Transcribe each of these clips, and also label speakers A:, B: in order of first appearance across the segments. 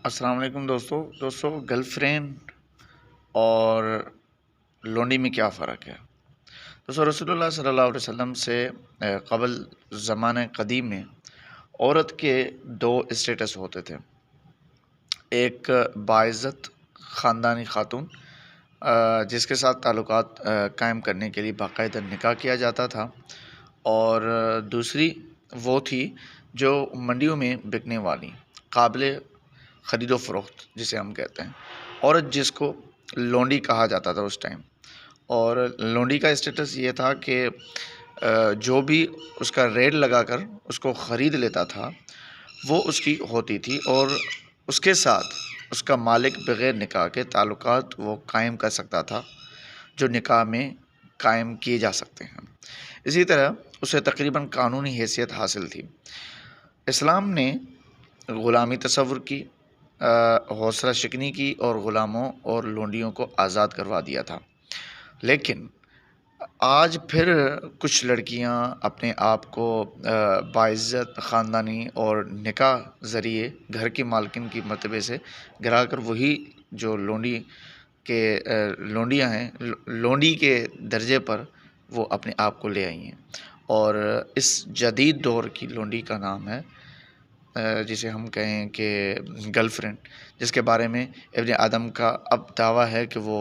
A: السلام علیکم دوستو گرل فرینڈ اور لونڈی میں کیا فرق ہے؟ دوستو رسول اللہ صلی اللہ علیہ وسلم سے قبل زمانہ قدیم میں عورت کے دو اسٹیٹس ہوتے تھے. ایک باعزت خاندانی خاتون جس کے ساتھ تعلقات قائم کرنے کے لیے باقاعدہ نکاح کیا جاتا تھا، اور دوسری وہ تھی جو منڈیوں میں بکنے والی قابل خرید و فروخت جسے ہم کہتے ہیں، عورت جس کو لونڈی کہا جاتا تھا اس ٹائم. اور لونڈی کا اسٹیٹس یہ تھا کہ جو بھی اس کا ریٹ لگا کر اس کو خرید لیتا تھا وہ اس کی ہوتی تھی، اور اس کے ساتھ اس کا مالک بغیر نکاح کے تعلقات وہ قائم کر سکتا تھا جو نکاح میں قائم کیے جا سکتے ہیں. اسی طرح اسے تقریباً قانونی حیثیت حاصل تھی. اسلام نے غلامی تصور کی، حوصلہ شکنی کی، اور غلاموں اور لونڈیوں کو آزاد کروا دیا تھا. لیکن آج پھر کچھ لڑکیاں اپنے آپ کو باعزت خاندانی اور نکاح ذریعے گھر کی مالکن کی مرتبے سے گرا کر وہی جو لونڈیاں ہیں، لونڈی کے درجے پر وہ اپنے آپ کو لے آئی ہیں. اور اس جدید دور کی لونڈی کا نام ہے جسے ہم کہیں کہ گرل فرینڈ، جس کے بارے میں ابن آدم کا اب دعویٰ ہے کہ وہ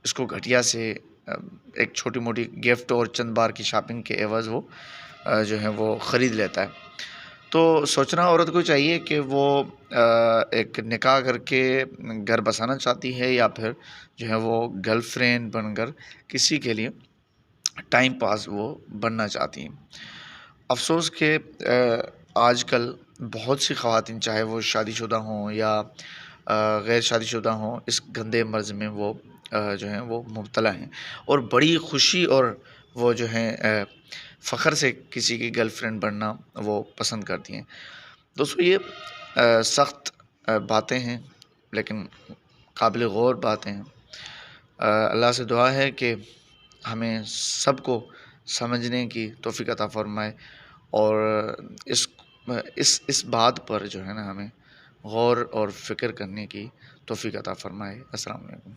A: اس کو گھٹیا سے ایک چھوٹی موٹی گفٹ اور چند بار کی شاپنگ کے عوض وہ جو ہے وہ خرید لیتا ہے. تو سوچنا عورت کو چاہیے کہ وہ ایک نکاح کر کے گھر بسانا چاہتی ہے یا پھر جو ہے وہ گرل فرینڈ بن کر کسی کے لیے ٹائم پاس وہ بننا چاہتی ہیں. افسوس کہ آج کل بہت سی خواتین، چاہے وہ شادی شدہ ہوں یا غیر شادی شدہ ہوں، اس گندے مرض میں وہ جو ہیں وہ مبتلا ہیں، اور بڑی خوشی اور وہ جو ہیں فخر سے کسی کی گرل فرینڈ بننا وہ پسند کرتی ہیں. دوستو یہ سخت باتیں ہیں لیکن قابل غور باتیں ہیں. اللہ سے دعا ہے کہ ہمیں سب کو سمجھنے کی توفیق عطا فرمائے، اور اس بات پر جو ہے نا ہمیں غور اور فکر کرنے کی توفیق عطا فرمائے. السلام علیکم.